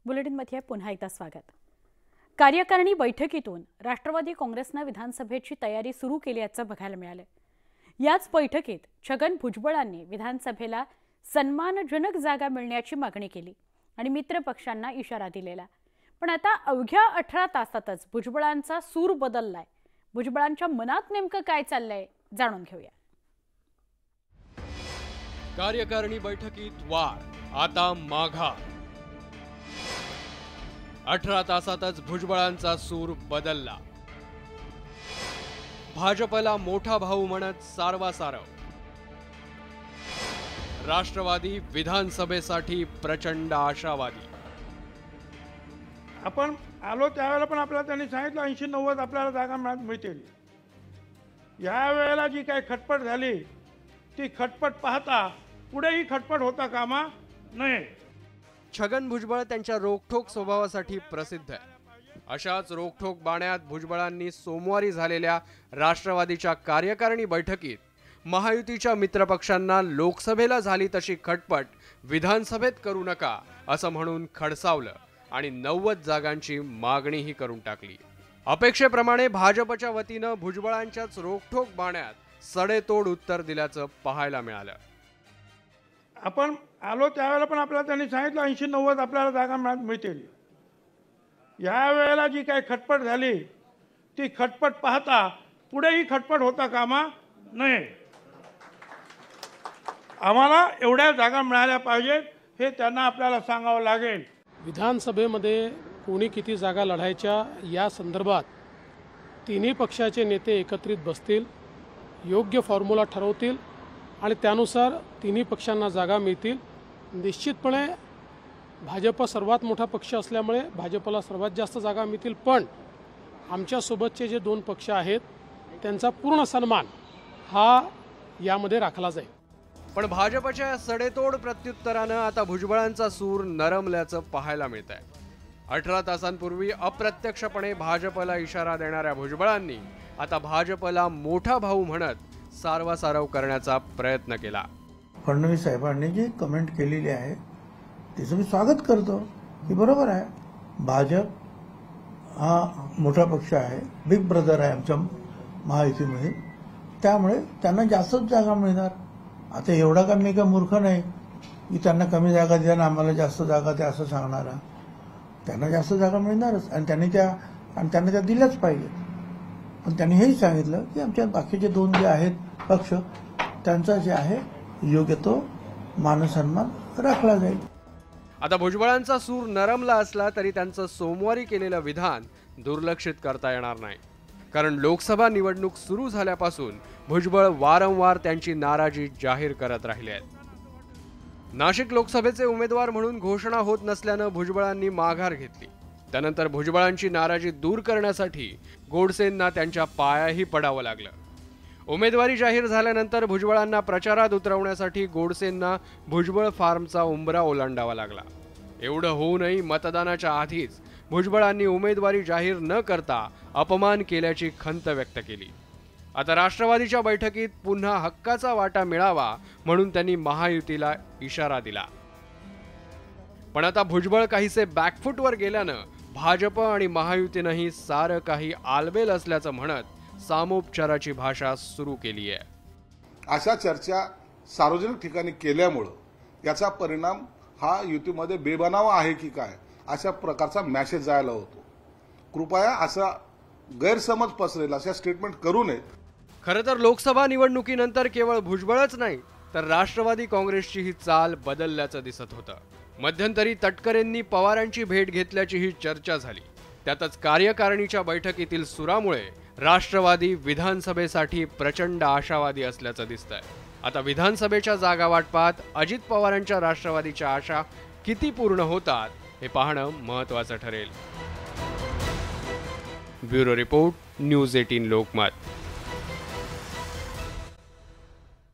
बुलेटिनमध्ये पुन्हा एकदा स्वागत। कार्यकारिणी बैठकीतून राष्ट्रवादी काँग्रेसने विधानसभेची तयारी सुरू केल्याचं बघायला मिळालं। याच बैठकीत छगन भुजबळांनी विधानसभेला सन्मानजनक जागा मिळण्याची मागणी केली आणि मित्र पक्षांना इशारा दिलेला। पण आता अवघ्या 18 तासातच भुजबळांचा सूर बदललाय। भुजबळांच्या मनात नेमकं काय चाललंय जाणून घेऊया। कार्यकारिणी बैठकीत वार आता माघार। 18 तासातच भुजबळांचा सूर बदलला। भाजपला मोठा भाऊ म्हणत सारवासारव। राष्ट्रवादी विधानसभेसाठी प्रचंड आशावादी। आपण आलो त्यावेळेला पण आपल्याला त्यांनी सांगितलं 80-90 आपल्याला जागा मिळतील। या वेळेला जी काही खटपट झाली ती खटपट पाहता पुढेही खटपट होता कामा नये। छगन भुजबळ त्यांच्या रोखठोक स्वभावासाठी प्रसिद्ध आहे। अशाच रोखठोक बाण्यात भुजबळांनी सोमवारी झालेल्या राष्ट्रवादीच्या कार्यकारिणी बैठकीत महायुतीच्या मित्रपक्षांना लोकसभेला झाली तशी खटपट विधानसभेत करू नका असं म्हणून खडसावलं आणि 90 जागांची मागणीही करून टाकली। अपेक्षेप्रमाणे भाजपच्या वतीनं भुजबळांच्याच रोखठोक बाण्यात सडेतोड उत्तर दिल्याचं पाहायला मिळालं। आपण आलो त्यावेळेला पण आपल्याला त्यांनी सांगितलं 80-90 आपल्याला जागा मिळतील। या वेळेला जी काही खटपट झाली ती खटपट पाहता पुढेही खटपट होता कामा नये। आम्हाला एवढ्या जागा मिळाल्या पाहिजेत हे त्यांना आपल्याला सांगावं लागेल। विधानसभेमध्ये कोणी किती जागा लढायच्या या संदर्भात तिन्ही पक्षाचे नेते एकत्रित बसतील, योग्य फॉर्म्युला ठरवतील आणि त्यानुसार तिन्ही पक्षांना जागा मिळतील। निश्चितपणे भाजप सर्वात मोठा पक्ष असल्यामुळे भाजपला सर्वात जास्त जागा मिळतील, पण आमच्या सोबतचे जे 2 पक्ष आहेत त्यांचा पूर्ण सन्मान हा यामध्ये राखला जाईल। पण भाजपच्या सडेतोड प्रत्युत्तरानं आता भुजबळांचा सूर नरमल्याचं पाहायला मिळतंय। 18 तासांपूर्वी अप्रत्यक्षपणे भाजपला इशारा देणाऱ्या भुजबळांनी आता भाजपला मोठा भाऊ म्हणत सारवासारव करण्याचा प्रयत्न केला। फडणवीस साहेबांनी जी कमेंट केलेली आहे तिचं मी स्वागत करतो की बरोबर आहे। भाजप हा मोठा पक्ष आहे, बिग ब्रदर आहे आमच्या महायुतीमध्ये, त्यामुळे त्यांना जास्तच जागा मिळणार। आता एवढा का मी काय मूर्ख नाही की त्यांना कमी जागा द्या ना आम्हाला जास्त जागा द्या असं सांगणारा। त्यांना जास्त जागा मिळणारच आणि त्यांनी त्या दिल्याच पाहिजे। पण त्यांनी हेही सांगितलं की आमच्या बाकीचे 2 जे आहेत पक्ष त्यांचा जे आहे योग्य तो मानसन्मान राखला जाईल। आता भुजबळांचा सूर नरमला असला तरी त्यांचं सोमवारी केलेलं विधान दुर्लक्षित करता येणार नाही, कारण लोकसभा निवडणूक सुरू झाल्यापासून भुजबळ वारंवार त्यांची नाराजी जाहीर करत राहिले आहेत। नाशिक लोकसभेचे उमेदवार म्हणून घोषणा होत नसल्यानं भुजबळांनी माघार घेतली। त्यानंतर भुजबळांची नाराजी दूर करण्यासाठी गोडसेंना त्यांच्या पायाही पडावं लागलं। उमेदवारी जाहीर झाल्यानंतर भुजबळांना प्रचारात उतरवण्यासाठी गोडसेंना भुजबळ फार्मचा उंबरा ओलांडावा लागला। एवढं होऊनही मतदानाच्या आधीच भुजबळांनी उमेदवारी जाहीर न करता अपमान केल्याची खंत व्यक्त केली। आता राष्ट्रवादीच्या बैठकीत पुन्हा हक्काचा वाटा मिळावा म्हणून त्यांनी महायुतीला इशारा दिला। पण आता भुजबळ काहीसे बॅकफूटवर गेल्यानं भाजप आणि महायुतीनंही सारं काही आलबेल असल्याचं म्हणत सामोपचाराची भाषा सुरू केली आहे। अशा चर्चा सार्वजनिक ठिकाणी केल्यामुळे याचा परिणाम हा युतीमध्ये बेबनावा आहे की काय अशा प्रकारचा मेसेज जायला होतो। कृपया असा गैरसमज पसरेल अशा स्टेटमेंट करू नये। खरं तर लोकसभा निवडणुकीनंतर केवळ भुजबळच नाही तर राष्ट्रवादी काँग्रेसची ही चाल बदलल्याचं दिसत होतं। मध्यंतरी तटकरेंनी पवारांची भेट घेतल्याचीही चर्चा झाली। त्यातच कार्यकारिणीच्या बैठकीतील सुरामुळे राष्ट्रवादी विधानसभेसाठी प्रचंड आशावादी असल्याचं दिसतंय। आता विधानसभेच्या जागा वाटपात अजित पवारांच्या राष्ट्रवादीच्या आशा किती पूर्ण होतात हे पाहणं महत्त्वाचं ठरेल। Bureau report, news 18 Lokmat.